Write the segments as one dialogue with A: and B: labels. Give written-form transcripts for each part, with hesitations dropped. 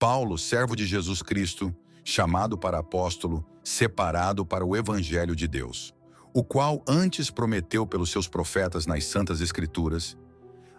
A: Paulo, servo de Jesus Cristo, chamado para apóstolo, separado para o evangelho de Deus, o qual antes prometeu pelos seus profetas nas santas escrituras,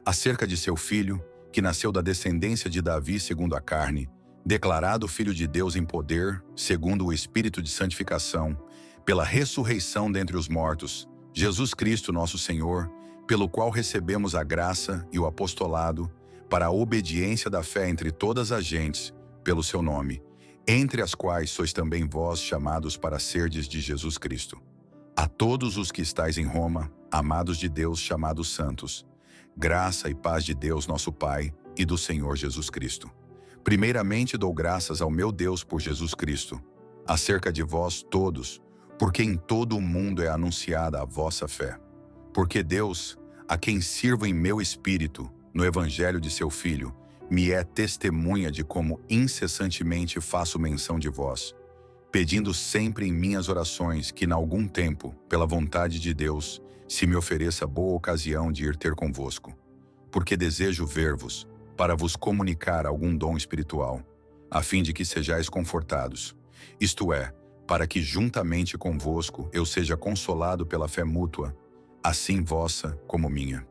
A: acerca de seu filho, que nasceu da descendência de Davi segundo a carne, declarado filho de Deus em poder, segundo o Espírito de santificação, pela ressurreição dentre os mortos, Jesus Cristo nosso Senhor, pelo qual recebemos a graça e o apostolado, para a obediência da fé entre todas as gentes, pelo seu nome, entre as quais sois também vós chamados para serdes de Jesus Cristo. A todos os que estáis em Roma, amados de Deus, chamados santos, graça e paz de Deus nosso Pai e do Senhor Jesus Cristo. Primeiramente dou graças ao meu Deus por Jesus Cristo, acerca de vós todos, porque em todo o mundo é anunciada a vossa fé. Porque Deus, a quem sirvo em meu espírito, no evangelho de seu Filho, me é testemunha de como incessantemente faço menção de vós, pedindo sempre em minhas orações que, em algum tempo, pela vontade de Deus, se me ofereça boa ocasião de ir ter convosco. Porque desejo ver-vos, para vos comunicar algum dom espiritual, a fim de que sejais confortados, isto é, para que juntamente convosco eu seja consolado pela fé mútua, assim vossa como minha.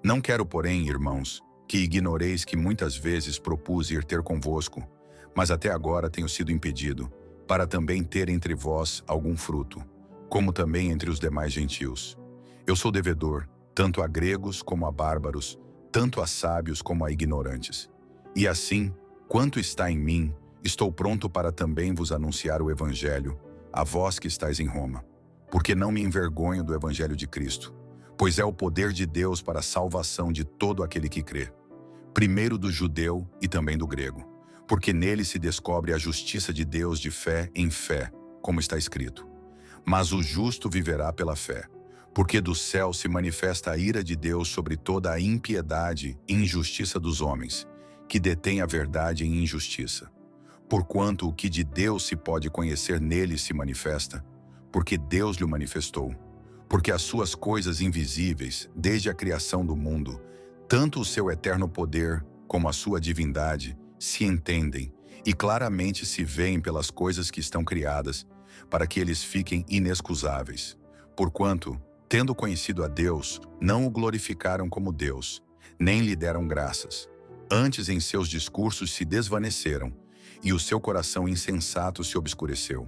A: Não quero, porém, irmãos, que ignoreis que muitas vezes propus ir ter convosco, mas até agora tenho sido impedido, para também ter entre vós algum fruto, como também entre os demais gentios. Eu sou devedor, tanto a gregos como a bárbaros, tanto a sábios como a ignorantes. E assim, quanto está em mim, estou pronto para também vos anunciar o evangelho, a vós que estáis em Roma, porque não me envergonho do evangelho de Cristo, pois é o poder de Deus para a salvação de todo aquele que crê, primeiro do judeu e também do grego, porque nele se descobre a justiça de Deus de fé em fé, como está escrito. Mas o justo viverá pela fé, porque do céu se manifesta a ira de Deus sobre toda a impiedade e injustiça dos homens, que detêm a verdade em injustiça. Porquanto o que de Deus se pode conhecer nele se manifesta, porque Deus lhe manifestou. Porque as suas coisas invisíveis, desde a criação do mundo, tanto o seu eterno poder como a sua divindade, se entendem e claramente se veem pelas coisas que estão criadas, para que eles fiquem inexcusáveis. Porquanto, tendo conhecido a Deus, não o glorificaram como Deus, nem lhe deram graças. Antes em seus discursos se desvaneceram, e o seu coração insensato se obscureceu.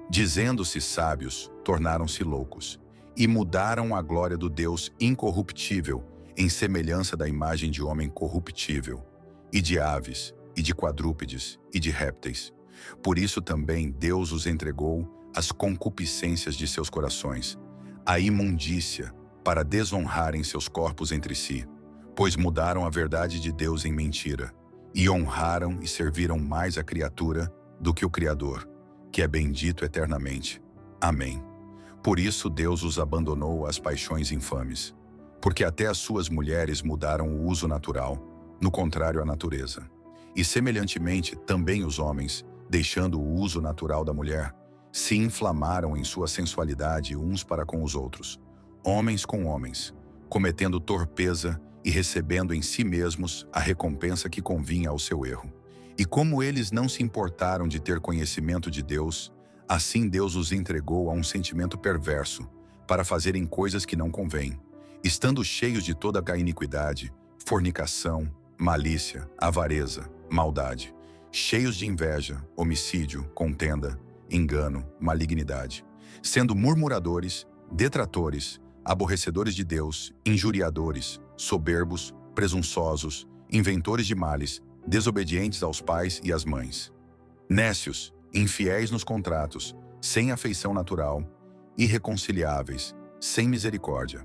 A: Dizendo-se sábios, tornaram-se loucos, e mudaram a glória do Deus incorruptível em semelhança da imagem de homem corruptível, e de aves, e de quadrúpedes, e de répteis. Por isso também Deus os entregou às concupiscências de seus corações, à imundícia, para desonrarem seus corpos entre si, pois mudaram a verdade de Deus em mentira, e honraram e serviram mais a criatura do que o Criador, que é bendito eternamente. Amém. Por isso Deus os abandonou às paixões infames, porque até as suas mulheres mudaram o uso natural, no contrário à natureza. E semelhantemente também os homens, deixando o uso natural da mulher, se inflamaram em sua sensualidade uns para com os outros, homens com homens, cometendo torpeza e recebendo em si mesmos a recompensa que convinha ao seu erro. E como eles não se importaram de ter conhecimento de Deus, assim Deus os entregou a um sentimento perverso, para fazerem coisas que não convêm, estando cheios de toda a iniquidade, fornicação, malícia, avareza, maldade, cheios de inveja, homicídio, contenda, engano, malignidade, sendo murmuradores, detratores, aborrecedores de Deus, injuriadores, soberbos, presunçosos, inventores de males, desobedientes aos pais e às mães, nécios, infiéis nos contratos, sem afeição natural, irreconciliáveis, sem misericórdia,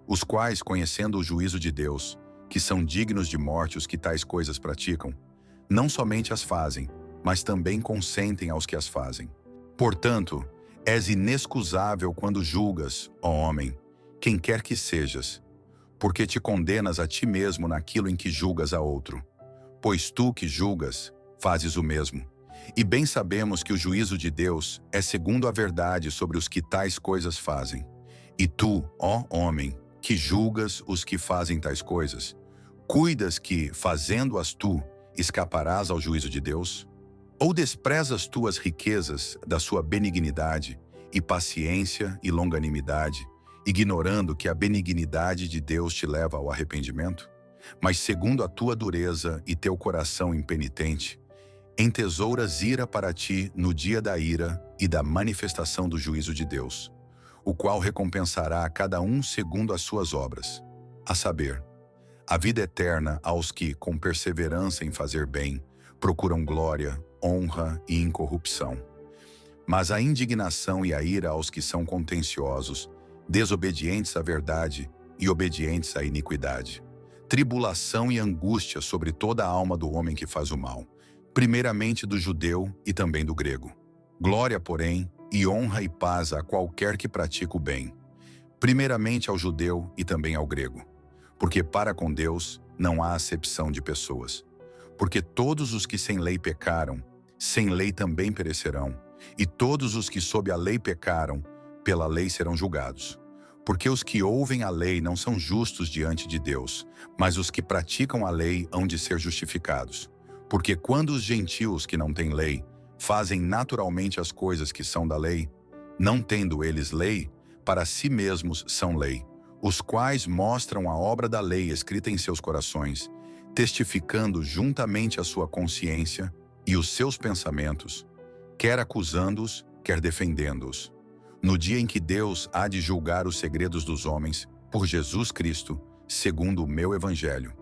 A: os quais, conhecendo o juízo de Deus, que são dignos de morte os que tais coisas praticam, não somente as fazem, mas também consentem aos que as fazem. Portanto, és inexcusável quando julgas, ó homem, quem quer que sejas, porque te condenas a ti mesmo naquilo em que julgas a outro. Pois tu que julgas, fazes o mesmo. E bem sabemos que o juízo de Deus é segundo a verdade sobre os que tais coisas fazem. E tu, ó homem, que julgas os que fazem tais coisas, cuidas que, fazendo-as tu, escaparás ao juízo de Deus? Ou desprezas tuas riquezas da sua benignidade e paciência e longanimidade, ignorando que a benignidade de Deus te leva ao arrependimento? Mas segundo a tua dureza e teu coração impenitente, entesouras ira para ti no dia da ira e da manifestação do juízo de Deus, o qual recompensará a cada um segundo as suas obras, a saber, a vida eterna aos que, com perseverança em fazer bem, procuram glória, honra e incorrupção. Mas a indignação e a ira aos que são contenciosos, desobedientes à verdade e obedientes à iniquidade. Tribulação e angústia sobre toda a alma do homem que faz o mal, primeiramente do judeu e também do grego. Glória, porém, e honra e paz a qualquer que pratica o bem, primeiramente ao judeu e também ao grego. Porque para com Deus não há acepção de pessoas. Porque todos os que sem lei pecaram, sem lei também perecerão, e todos os que sob a lei pecaram, pela lei serão julgados. Porque os que ouvem a lei não são justos diante de Deus, mas os que praticam a lei hão de ser justificados. Porque quando os gentios que não têm lei fazem naturalmente as coisas que são da lei, não tendo eles lei, para si mesmos são lei, os quais mostram a obra da lei escrita em seus corações, testificando juntamente a sua consciência e os seus pensamentos, quer acusando-os, quer defendendo-os. No dia em que Deus há de julgar os segredos dos homens, por Jesus Cristo, segundo o meu evangelho.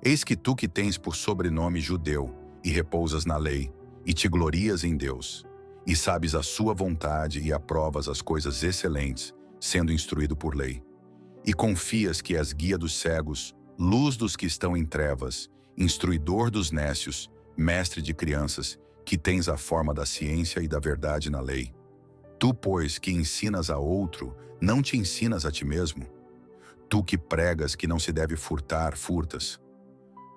A: Eis que tu que tens por sobrenome judeu, e repousas na lei, e te glorias em Deus, e sabes a sua vontade e aprovas as coisas excelentes, sendo instruído por lei. E confias que és guia dos cegos, luz dos que estão em trevas, instruidor dos nécios, mestre de crianças, que tens a forma da ciência e da verdade na lei. Tu, pois, que ensinas a outro, não te ensinas a ti mesmo? Tu que pregas que não se deve furtar, furtas.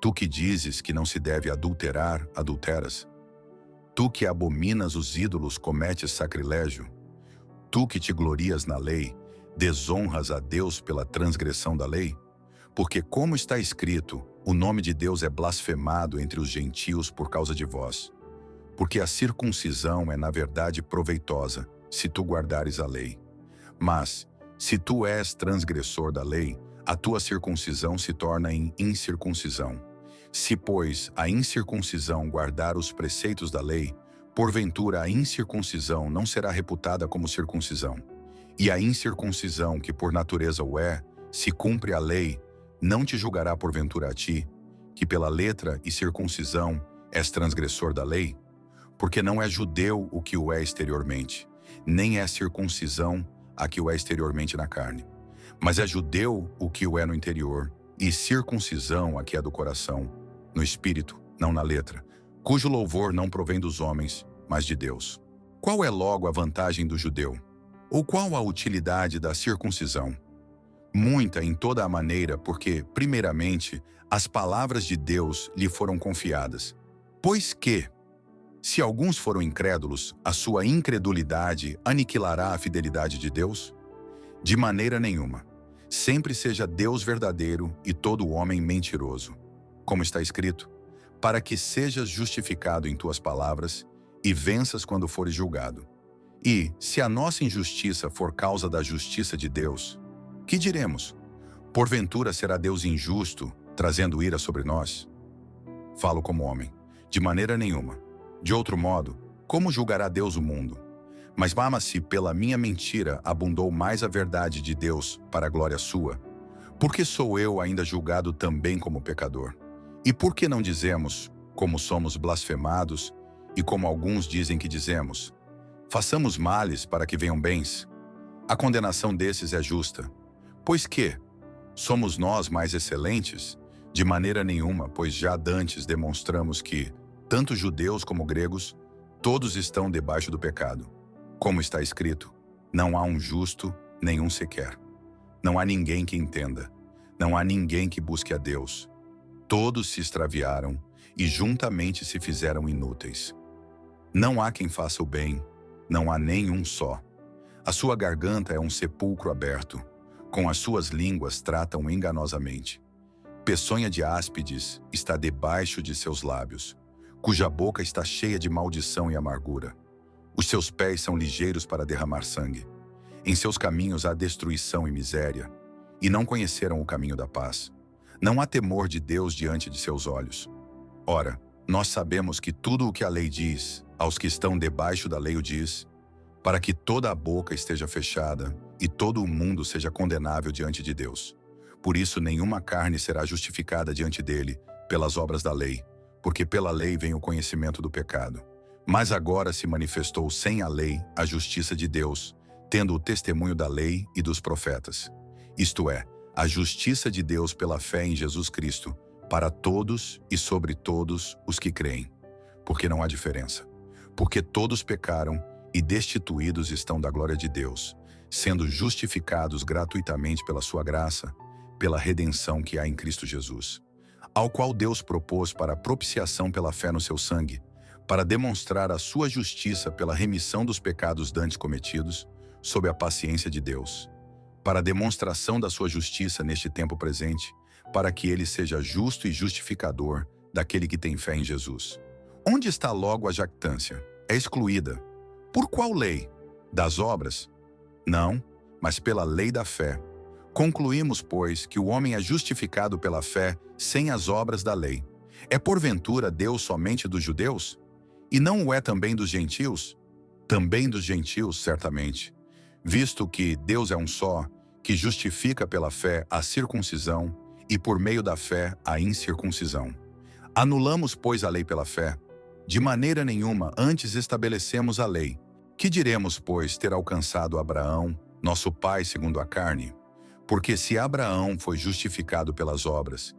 A: Tu que dizes que não se deve adulterar, adulteras. Tu que abominas os ídolos, cometes sacrilégio. Tu que te glorias na lei, desonras a Deus pela transgressão da lei? Porque, como está escrito, o nome de Deus é blasfemado entre os gentios por causa de vós. Porque a circuncisão é, na verdade, proveitosa, se tu guardares a lei. Mas, se tu és transgressor da lei, a tua circuncisão se torna em incircuncisão. Se, pois, a incircuncisão guardar os preceitos da lei, porventura a incircuncisão não será reputada como circuncisão. E a incircuncisão, que por natureza o é, se cumpre a lei, não te julgará porventura a ti, que pela letra e circuncisão és transgressor da lei? Porque não é judeu o que o é exteriormente, nem é circuncisão a que o é exteriormente na carne. Mas é judeu o que o é no interior, e circuncisão a que é do coração, no espírito, não na letra, cujo louvor não provém dos homens, mas de Deus. Qual é logo a vantagem do judeu? Ou qual a utilidade da circuncisão? Muita em toda a maneira, porque, primeiramente, as palavras de Deus lhe foram confiadas. Pois que, se alguns foram incrédulos, a sua incredulidade aniquilará a fidelidade de Deus? De maneira nenhuma. Sempre seja Deus verdadeiro e todo homem mentiroso. Como está escrito, para que sejas justificado em tuas palavras e venças quando fores julgado. E, se a nossa injustiça for causa da justiça de Deus, que diremos? Porventura será Deus injusto, trazendo ira sobre nós? Falo como homem. De maneira nenhuma. De outro modo, como julgará Deus o mundo? Mas se pela minha mentira abundou mais a verdade de Deus para a glória sua, por que sou eu ainda julgado também como pecador? E por que não dizemos, como somos blasfemados, e como alguns dizem que dizemos, façamos males para que venham bens? A condenação desses é justa. Pois que, somos nós mais excelentes? De maneira nenhuma, pois já dantes demonstramos que, tanto judeus como gregos, todos estão debaixo do pecado. Como está escrito, não há um justo, nenhum sequer. Não há ninguém que entenda, não há ninguém que busque a Deus. Todos se extraviaram e juntamente se fizeram inúteis. Não há quem faça o bem, não há nenhum só. A sua garganta é um sepulcro aberto, com as suas línguas tratam enganosamente. peçonha de áspides está debaixo de seus lábios, cuja boca está cheia de maldição e amargura. Os seus pés são ligeiros para derramar sangue. Em seus caminhos há destruição e miséria, e não conheceram o caminho da paz. Não há temor de Deus diante de seus olhos. Ora, nós sabemos que tudo o que a lei diz, aos que estão debaixo da lei o diz, para que toda a boca esteja fechada e todo o mundo seja condenável diante de Deus. Por isso nenhuma carne será justificada diante dele pelas obras da lei, porque pela lei vem o conhecimento do pecado. Mas agora se manifestou sem a lei a justiça de Deus, tendo o testemunho da lei e dos profetas. Isto é, a justiça de Deus pela fé em Jesus Cristo, para todos e sobre todos os que creem. Porque não há diferença. Porque todos pecaram e destituídos estão da glória de Deus, sendo justificados gratuitamente pela sua graça, pela redenção que há em Cristo Jesus, ao qual Deus propôs para a propiciação pela fé no seu sangue, para demonstrar a sua justiça pela remissão dos pecados dantes cometidos, sob a paciência de Deus, para a demonstração da sua justiça neste tempo presente, para que ele seja justo e justificador daquele que tem fé em Jesus. Onde está logo a jactância? É excluída. Por qual lei? Das obras? Não, mas pela lei da fé. Concluímos, pois, que o homem é justificado pela fé sem as obras da lei. É porventura Deus somente dos judeus? E não o é também dos gentios? Também dos gentios, certamente. Visto que Deus é um só, que justifica pela fé a circuncisão e por meio da fé a incircuncisão. Anulamos, pois, a lei pela fé? De maneira nenhuma, antes estabelecemos a lei. Que diremos, pois, ter alcançado Abraão, nosso pai segundo a carne? Porque se Abraão foi justificado pelas obras,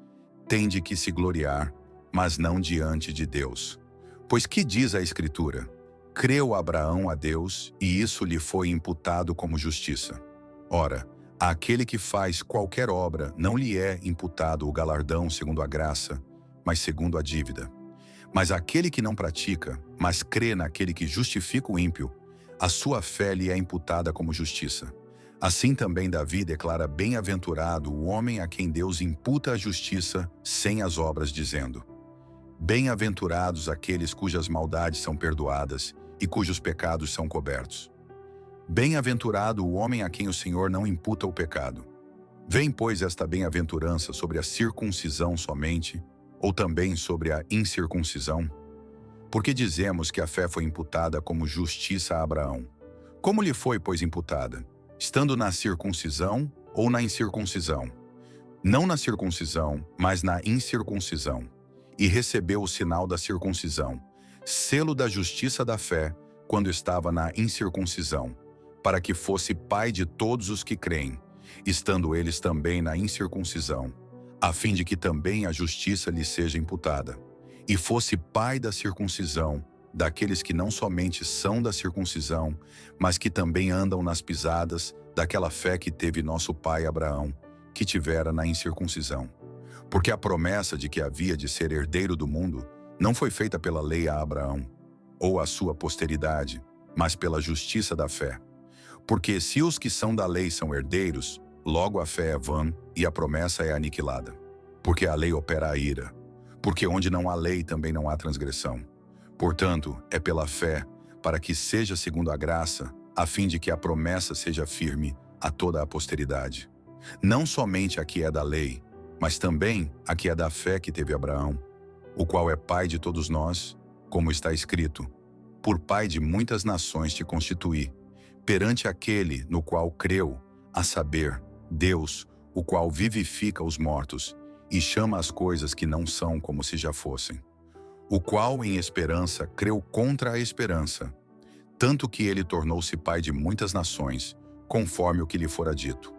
A: tem de que se gloriar, mas não diante de Deus. Pois que diz a Escritura? Creu Abraão a Deus, e isso lhe foi imputado como justiça. Ora, àquele que faz qualquer obra não lhe é imputado o galardão segundo a graça, mas segundo a dívida. Mas aquele que não pratica, mas crê naquele que justifica o ímpio, a sua fé lhe é imputada como justiça. Assim também Davi declara bem-aventurado o homem a quem Deus imputa a justiça sem as obras, dizendo: bem-aventurados aqueles cujas maldades são perdoadas e cujos pecados são cobertos. Bem-aventurado o homem a quem o Senhor não imputa o pecado. Vem, pois, esta bem-aventurança sobre a circuncisão somente, ou também sobre a incircuncisão? Porque dizemos que a fé foi imputada como justiça a Abraão. Como lhe foi, pois, imputada? Estando na circuncisão ou na incircuncisão? Não na circuncisão, mas na incircuncisão. E recebeu o sinal da circuncisão, selo da justiça da fé, quando estava na incircuncisão, para que fosse pai de todos os que creem, estando eles também na incircuncisão, a fim de que também a justiça lhe seja imputada, e fosse pai da circuncisão, daqueles que não somente são da circuncisão, mas que também andam nas pisadas daquela fé que teve nosso pai Abraão, que tivera na incircuncisão. Porque a promessa de que havia de ser herdeiro do mundo não foi feita pela lei a Abraão, ou a sua posteridade, mas pela justiça da fé. Porque se os que são da lei são herdeiros, logo a fé é vã e a promessa é aniquilada. Porque a lei opera a ira. Porque onde não há lei também não há transgressão. Portanto, é pela fé, para que seja segundo a graça, a fim de que a promessa seja firme a toda a posteridade. Não somente a que é da lei, mas também a que é da fé que teve Abraão, o qual é pai de todos nós, como está escrito: por pai de muitas nações te constituí, perante aquele no qual creu, a saber, Deus, o qual vivifica os mortos e chama as coisas que não são como se já fossem. O qual em esperança creu contra a esperança, tanto que ele tornou-se pai de muitas nações, conforme o que lhe fora dito: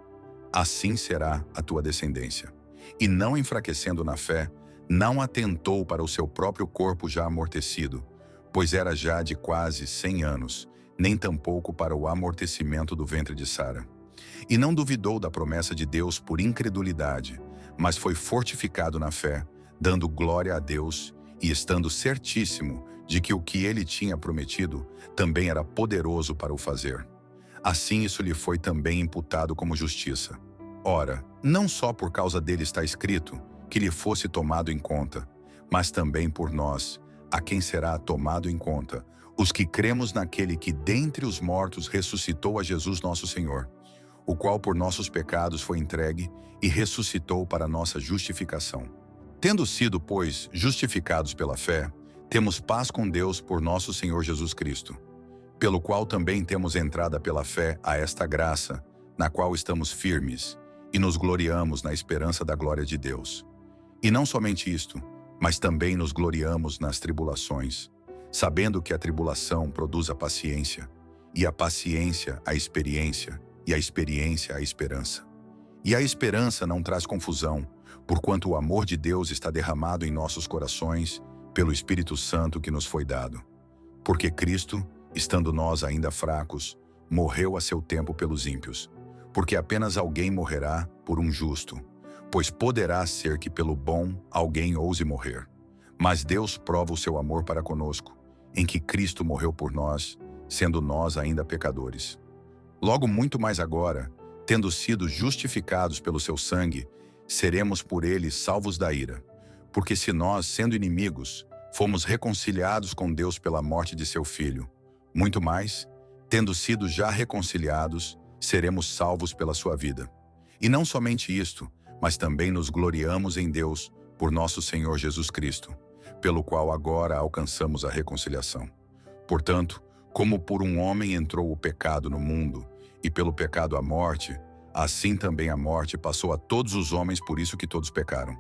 A: assim será a tua descendência. E não enfraquecendo na fé, não atentou para o seu próprio corpo já amortecido, pois era já de quase 100 anos, nem tampouco para o amortecimento do ventre de Sara. E não duvidou da promessa de Deus por incredulidade, mas foi fortificado na fé, dando glória a Deus, e estando certíssimo de que o que ele tinha prometido também era poderoso para o fazer. Assim isso lhe foi também imputado como justiça. Ora, não só por causa dele está escrito, que lhe fosse tomado em conta, mas também por nós, a quem será tomado em conta, os que cremos naquele que dentre os mortos ressuscitou a Jesus nosso Senhor, o qual por nossos pecados foi entregue e ressuscitou para nossa justificação. Tendo sido, pois, justificados pela fé, temos paz com Deus por nosso Senhor Jesus Cristo, pelo qual também temos entrada pela fé a esta graça, na qual estamos firmes, e nos gloriamos na esperança da glória de Deus. E não somente isto, mas também nos gloriamos nas tribulações, sabendo que a tribulação produz a paciência, e a paciência a experiência, e a experiência a esperança. E a esperança não traz confusão, porquanto o amor de Deus está derramado em nossos corações pelo Espírito Santo que nos foi dado. Porque Cristo, estando nós ainda fracos, morreu a seu tempo pelos ímpios, porque apenas alguém morrerá por um justo, pois poderá ser que pelo bom alguém ouse morrer. Mas Deus prova o seu amor para conosco, em que Cristo morreu por nós, sendo nós ainda pecadores. Logo muito mais agora, tendo sido justificados pelo seu sangue, seremos por ele salvos da ira. Porque se nós, sendo inimigos, fomos reconciliados com Deus pela morte de seu Filho, muito mais, tendo sido já reconciliados, seremos salvos pela sua vida. E não somente isto, mas também nos gloriamos em Deus por nosso Senhor Jesus Cristo, pelo qual agora alcançamos a reconciliação. Portanto, como por um homem entrou o pecado no mundo, e pelo pecado a morte, assim também a morte passou a todos os homens, por isso que todos pecaram.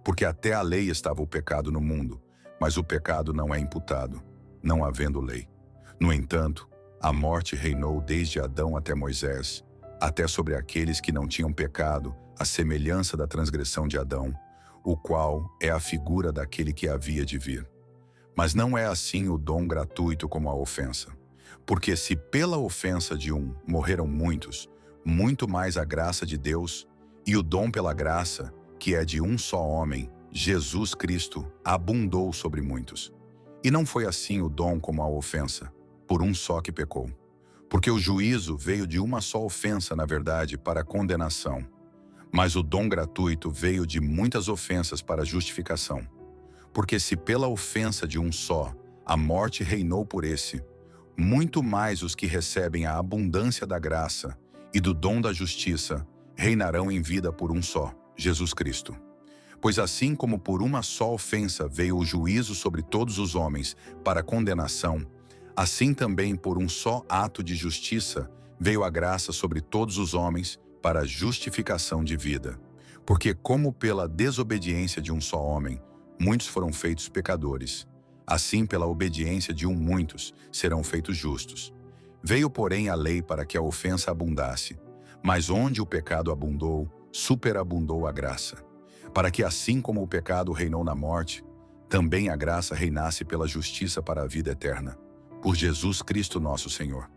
A: Porque até a lei estava o pecado no mundo, mas o pecado não é imputado, não havendo lei. No entanto, a morte reinou desde Adão até Moisés, até sobre aqueles que não tinham pecado, à semelhança da transgressão de Adão, o qual é a figura daquele que havia de vir. Mas não é assim o dom gratuito como a ofensa. Porque se pela ofensa de um morreram muitos, muito mais a graça de Deus e o dom pela graça, que é de um só homem, Jesus Cristo, abundou sobre muitos. E não foi assim o dom como a ofensa, por um só que pecou. Porque o juízo veio de uma só ofensa, na verdade, para a condenação. Mas o dom gratuito veio de muitas ofensas para a justificação. Porque se pela ofensa de um só a morte reinou por esse, muito mais os que recebem a abundância da graça e do dom da justiça reinarão em vida por um só, Jesus Cristo. Pois assim como por uma só ofensa veio o juízo sobre todos os homens para condenação, assim também por um só ato de justiça veio a graça sobre todos os homens para a justificação de vida. Porque como pela desobediência de um só homem, muitos foram feitos pecadores, assim pela obediência de muitos serão feitos justos. Veio, porém, a lei para que a ofensa abundasse, mas onde o pecado abundou, superabundou a graça, para que assim como o pecado reinou na morte, também a graça reinasse pela justiça para a vida eterna, por Jesus Cristo nosso Senhor.